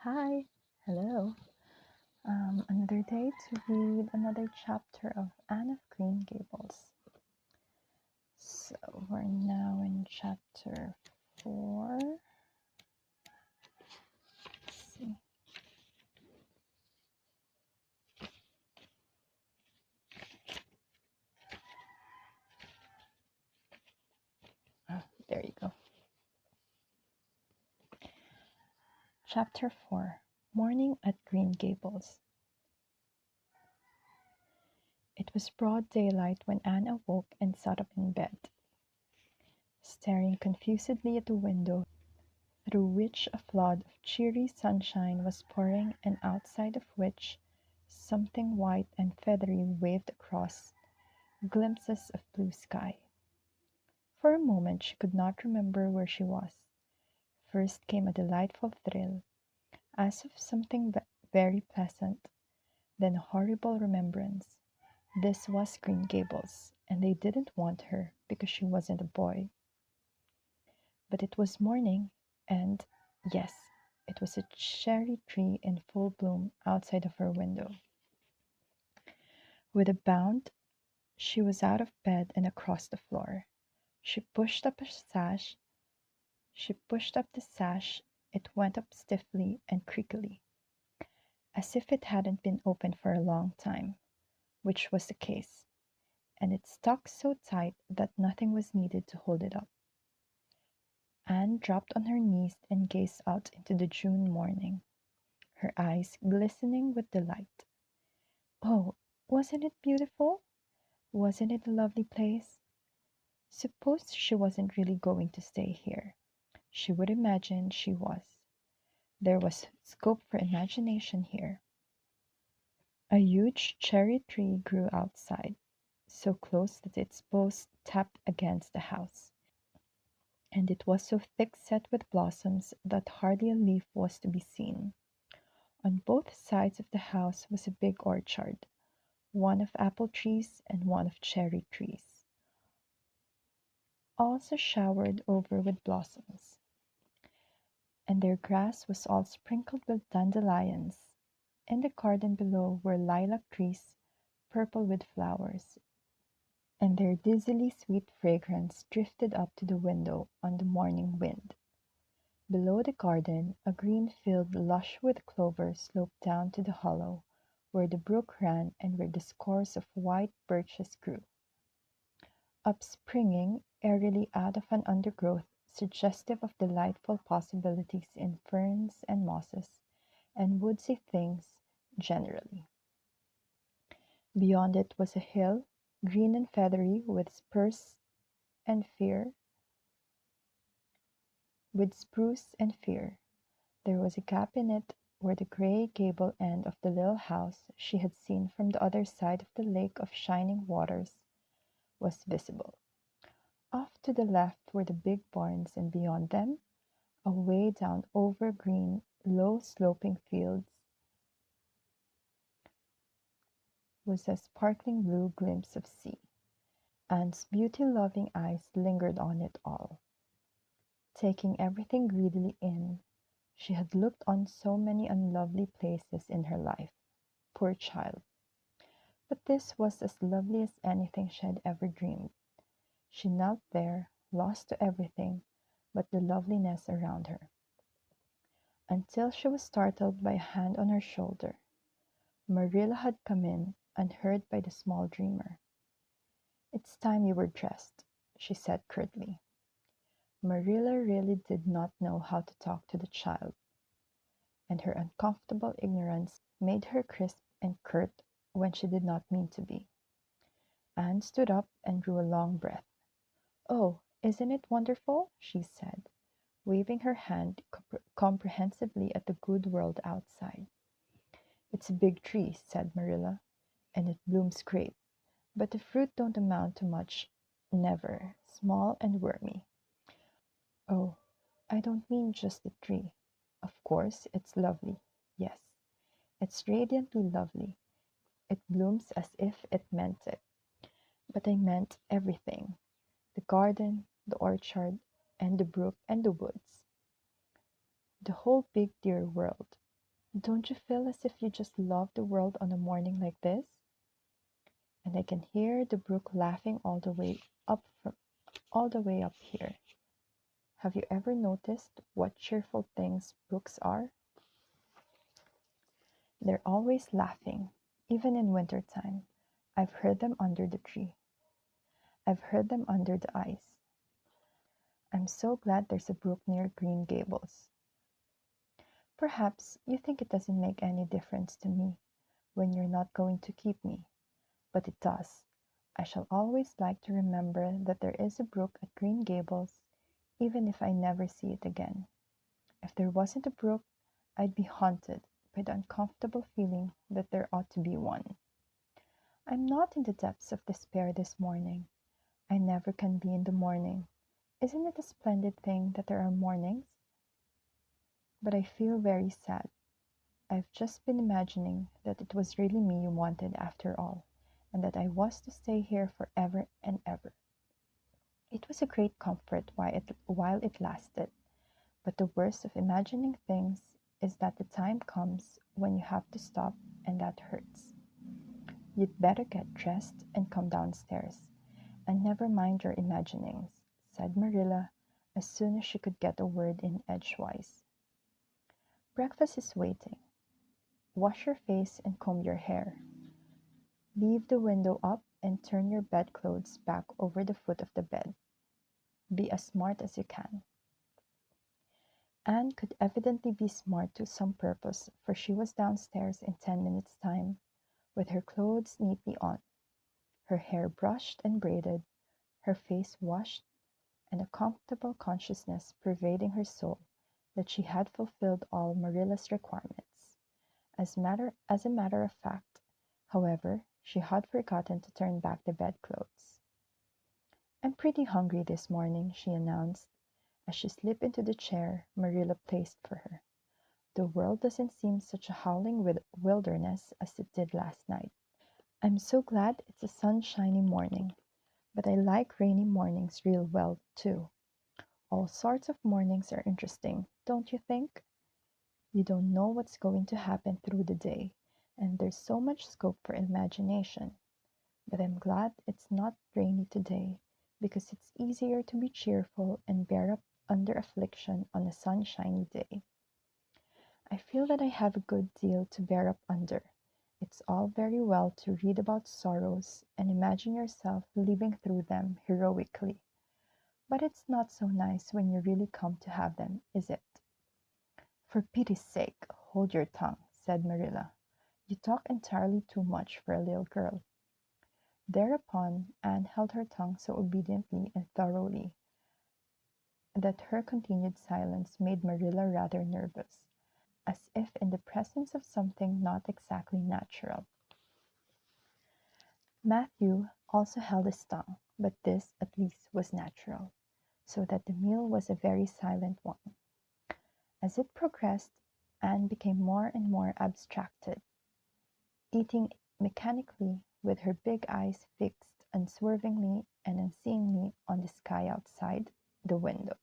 Hi, hello. Another day to read another chapter of Anne of Green Gables. So we're now in chapter 4. Let's see. Oh, there you go. Chapter 4 Morning at Green Gables. It was broad daylight when Anne awoke and sat up in bed, staring confusedly at the window through which a flood of cheery sunshine was pouring and outside of which something white and feathery waved across, glimpses of blue sky. For a moment she could not remember where she was. First came a delightful thrill, as of something very pleasant, then a horrible remembrance. This was Green Gables, and they didn't want her because she wasn't a boy. But it was morning, and, yes, it was a cherry tree in full bloom outside of her window. With a bound, she was out of bed and across the floor. She pushed up the sash, it went up stiffly and creakily, as if it hadn't been opened for a long time, which was the case, and it stuck so tight that nothing was needed to hold it up. Anne dropped on her knees and gazed out into the June morning, her eyes glistening with delight. Oh, wasn't it beautiful? Wasn't it a lovely place? Suppose she wasn't really going to stay here. She would imagine she was. There was scope for imagination here. A huge cherry tree grew outside, so close that its boughs tapped against the house, and it was so thick set with blossoms that hardly a leaf was to be seen. On both sides of the house was a big orchard, one of apple trees and one of cherry trees, also showered over with blossoms, and their grass was all sprinkled with dandelions. In the garden below were lilac trees, purple with flowers, and their dizzily sweet fragrance drifted up to the window on the morning wind. Below the garden, a green field lush with clover sloped down to the hollow, where the brook ran and where the scores of white birches grew, upspringing airily out of an undergrowth suggestive of delightful possibilities in ferns and mosses and woodsy things generally. Beyond it was a hill, green and feathery and fir, with spruce and fir. There was a gap in it where the gray gable end of the little house she had seen from the other side of the lake of shining waters was visible. Off to the left were the big barns, and beyond them, away down over green, low sloping fields, was a sparkling blue glimpse of sea. Anne's beauty-loving eyes lingered on it all, taking everything greedily in. She had looked on so many unlovely places in her life, poor child, but this was as lovely as anything she had ever dreamed. She knelt there, lost to everything but the loveliness around her, until she was startled by a hand on her shoulder. Marilla had come in, unheard by the small dreamer. "It's time you were dressed," she said curtly. Marilla really did not know how to talk to the child, and her uncomfortable ignorance made her crisp and curt when she did not mean to be. Anne stood up and drew a long breath. "Oh, isn't it wonderful?" she said, waving her hand comprehensively at the good world outside. "It's a big tree," said Marilla, "and it blooms great, but the fruit don't amount to much, never, small and wormy. Oh, I don't mean just the tree. Of course, it's lovely. Yes, it's radiantly lovely. It blooms as if it meant it. But I meant everything. The garden, the orchard, and the brook and the woods. The whole big dear world. Don't you feel as if you just love the world on a morning like this? And I can hear the brook laughing all the way up here. Have you ever noticed what cheerful things brooks are? They're always laughing, even in winter time. I've heard them under the tree. I've heard them under the ice. I'm so glad there's a brook near Green Gables. Perhaps you think it doesn't make any difference to me when you're not going to keep me, but it does. I shall always like to remember that there is a brook at Green Gables, even if I never see it again. If there wasn't a brook, I'd be haunted by the uncomfortable feeling that there ought to be one. I'm not in the depths of despair this morning. I never can be in the morning. Isn't it a splendid thing that there are mornings? But I feel very sad. I've just been imagining that it was really me you wanted after all, and that I was to stay here forever and ever. It was a great comfort while it lasted, but the worst of imagining things is that the time comes when you have to stop, and that hurts. You'd better get dressed and come downstairs, and never mind your imaginings, said Marilla as soon as she could get a word in edgewise. Breakfast is waiting. Wash your face and comb your hair. Leave the window up and turn your bedclothes back over the foot of the bed. Be as smart as you can. Anne could evidently be smart to some purpose, for she was downstairs in 10 minutes' time, with her clothes neatly on, her hair brushed and braided, her face washed, and a comfortable consciousness pervading her soul that she had fulfilled all Marilla's requirements. As a matter of fact, however, she had forgotten to turn back the bedclothes. I'm pretty hungry this morning, she announced, as she slipped into the chair Marilla placed for her. The world doesn't seem such a howling wilderness as it did last night. I'm so glad it's a sunshiny morning, but I like rainy mornings real well, too. All sorts of mornings are interesting, don't you think? You don't know what's going to happen through the day, and there's so much scope for imagination. But I'm glad it's not rainy today, because it's easier to be cheerful and bear up under affliction on a sunshiny day. I feel that I have a good deal to bear up under. It's all very well to read about sorrows and imagine yourself living through them heroically, but it's not so nice when you really come to have them, is it? For pity's sake, hold your tongue, said Marilla. You talk entirely too much for a little girl. Thereupon Anne held her tongue so obediently and thoroughly that her continued silence made Marilla rather nervous, as if in the presence of something not exactly natural. Matthew also held his tongue, but this at least was natural, so that the meal was a very silent one. As it progressed, Anne became more and more abstracted, eating mechanically with her big eyes fixed unswervingly and unseeingly on the sky outside the window.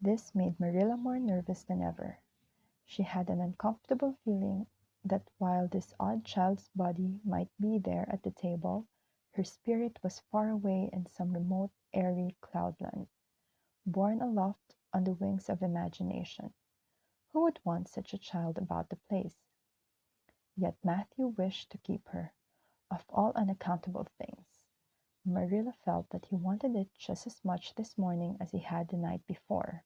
This made Marilla more nervous than ever. She had an uncomfortable feeling that while this odd child's body might be there at the table, her spirit was far away in some remote, airy cloudland, borne aloft on the wings of imagination. Who would want such a child about the place? Yet Matthew wished to keep her, of all unaccountable things. Marilla felt that he wanted it just as much this morning as he had the night before,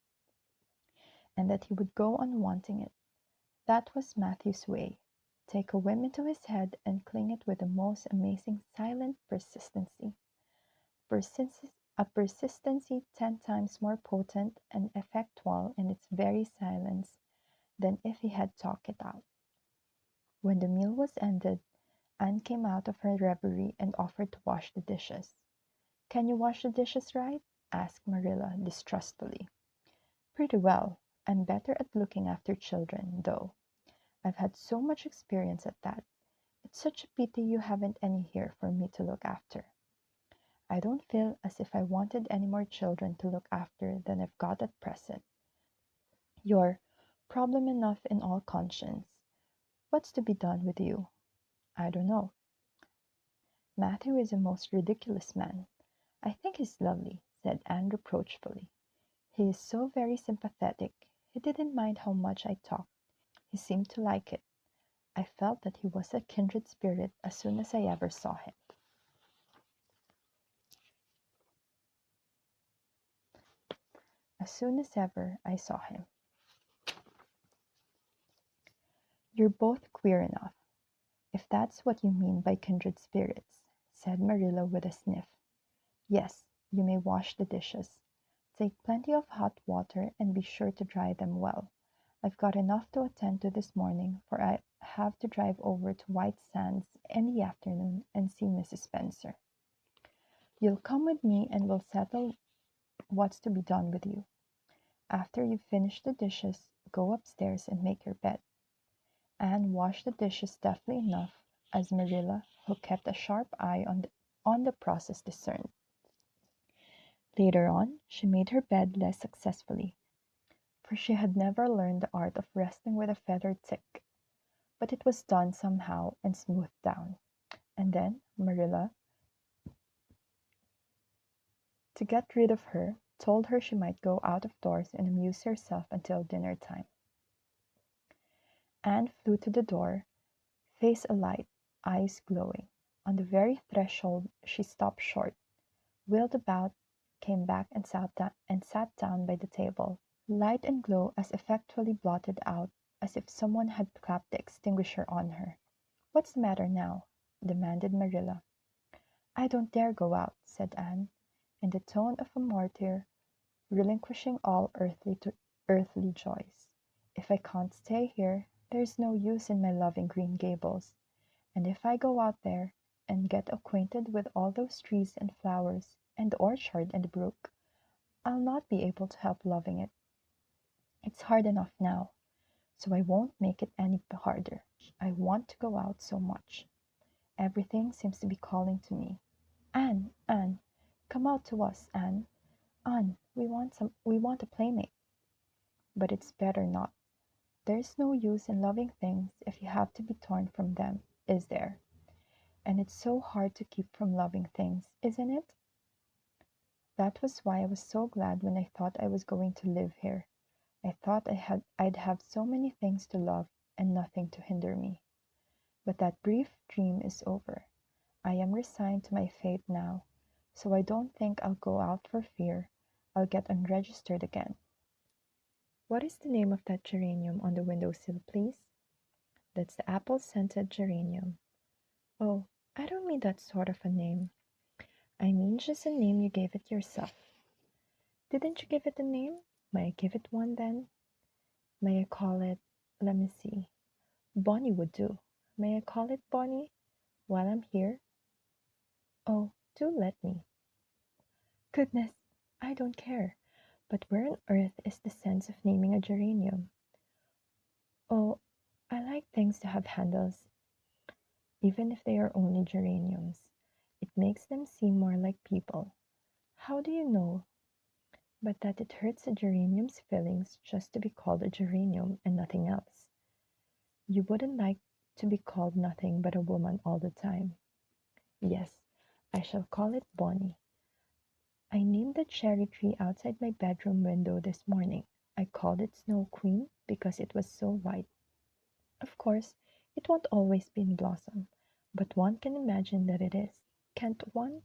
and that he would go on wanting it. That was Matthew's way. Take a whim into his head and cling it with the most amazing silent persistency. A persistency 10 times more potent and effectual in its very silence than if he had talked it out. When the meal was ended, Anne came out of her reverie and offered to wash the dishes. Can you wash the dishes right? Asked Marilla distrustfully. Pretty well. I'm better at looking after children, though. I've had so much experience at that. It's such a pity you haven't any here for me to look after. I don't feel as if I wanted any more children to look after than I've got at present. You're problem enough in all conscience. What's to be done with you? I don't know. Matthew is a most ridiculous man. I think he's lovely, said Anne reproachfully. He is so very sympathetic. He didn't mind how much I talked. He seemed to like it. I felt that he was a kindred spirit as soon as I ever saw him. As soon as ever I saw him. You're both queer enough, if that's what you mean by kindred spirits, said Marilla with a sniff. Yes, you may wash the dishes. Take plenty of hot water and be sure to dry them well. I've got enough to attend to this morning, for I have to drive over to White Sands in the afternoon and see Mrs. Spencer. You'll come with me and we'll settle what's to be done with you. After you've finished the dishes, go upstairs and make your bed. Anne washed the dishes deftly enough, as Marilla, who kept a sharp eye on the process, discerned. Later on, she made her bed less successfully, for she had never learned the art of resting with a feathered tick. But it was done somehow and smoothed down. And then Marilla, to get rid of her, told her she might go out of doors and amuse herself until dinner time. Anne flew to the door, face alight, eyes glowing. On the very threshold she stopped short, wheeled about, came back and sat down by the table, light and glow as effectually blotted out as if someone had clapped the extinguisher on her. What's the matter now? Demanded Marilla. I don't dare go out, said Anne, in the tone of a martyr relinquishing all earthly joys. If I can't stay here, there's no use in my loving Green Gables, and if I go out there and get acquainted with all those trees and flowers and the orchard and the brook, I'll not be able to help loving it. It's hard enough now, so I won't make it any harder. I want to go out so much. Everything seems to be calling to me. Anne, come out to us, Anne. Anne, we want a playmate. But it's better not. There's no use in loving things if you have to be torn from them, is there? And it's so hard to keep from loving things, isn't it? That was why I was so glad when I thought I was going to live here. I thought I'd have so many things to love and nothing to hinder me. But that brief dream is over. I am resigned to my fate now, so I don't think I'll go out for fear I'll get unregistered again. What is the name of that geranium on the windowsill, please? That's the apple-scented geranium. Oh, I don't mean that sort of a name. I mean just a name you gave it yourself. Didn't you give it a name? May I give it one then? May I call it, let me see, Bonnie would do. May I call it Bonnie while I'm here? Oh, do let me. Goodness, I don't care. But where on earth is the sense of naming a geranium? Oh, I like things to have handles, even if they are only geraniums. It makes them seem more like people. How do you know but that it hurts a geranium's feelings just to be called a geranium and nothing else? You wouldn't like to be called nothing but a woman all the time. Yes, I shall call it Bonnie. I named the cherry tree outside my bedroom window this morning. I called it Snow Queen because it was so white. Of course, it won't always be in blossom, but one can imagine that it is, can't one?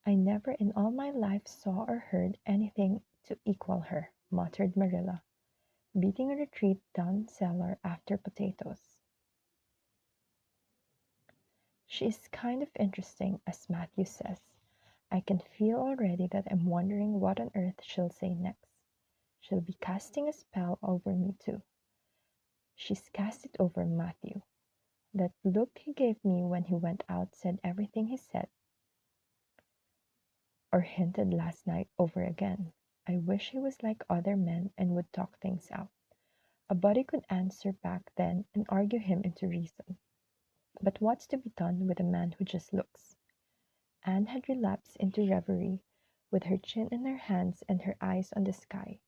I never in all my life saw or heard anything to equal her, muttered Marilla, beating a retreat down cellar after potatoes. She is kind of interesting, as Matthew says. I can feel already that I'm wondering what on earth she'll say next. She'll be casting a spell over me too. She's cast it over Matthew. That look he gave me when he went out said everything he said or hinted last night over again. I wish he was like other men and would talk things out. A body could answer back then and argue him into reason. But what's to be done with a man who just looks? Anne had relapsed into reverie, with her chin in her hands and her eyes on the sky,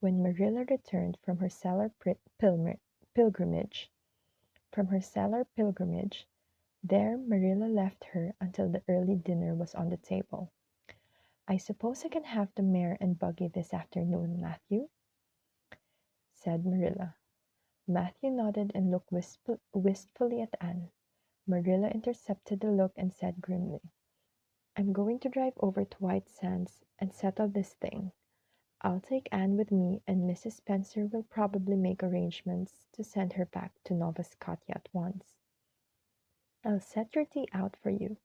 When Marilla returned from her pilgrimage, there Marilla left her until the early dinner was on the table. "I suppose I can have the mare and buggy this afternoon, Matthew?" said Marilla. Matthew nodded and looked wistfully at Anne. Marilla intercepted the look and said grimly, "I'm going to drive over to White Sands and settle this thing. I'll take Anne with me, and Mrs. Spencer will probably make arrangements to send her back to Nova Scotia at once. I'll set your tea out for you,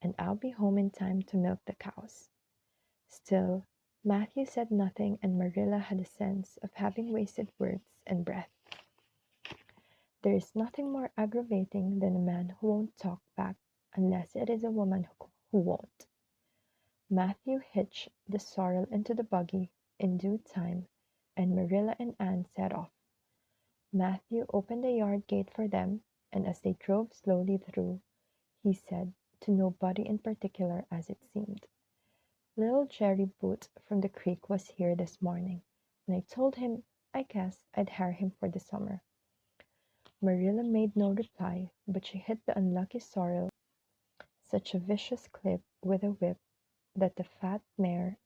and I'll be home in time to milk the cows." Still, Matthew said nothing, and Marilla had a sense of having wasted words and breath. There is nothing more aggravating than a man who won't talk back unless it is a woman who won't. Matthew hitched the sorrel into the buggy in due time, and Marilla and Anne set off. Matthew opened the yard gate for them, and as they drove slowly through, he said, to nobody in particular as it seemed, "Little Jerry Boot from the creek was here this morning, and I told him I guess I'd hire him for the summer." Marilla made no reply, but she hit the unlucky sorrel such a vicious clip with a whip that the fat mare,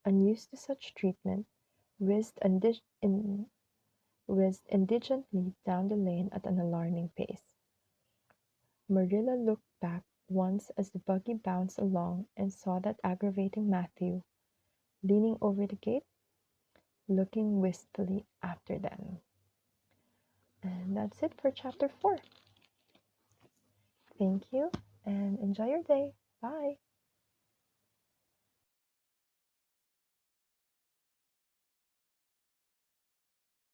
unused to such treatment, whizzed indigently down the lane at an alarming pace. Marilla looked back once as the buggy bounced along and saw that aggravating Matthew, leaning over the gate, looking wistfully after them. And that's it for chapter 4. Thank you and enjoy your day. Bye.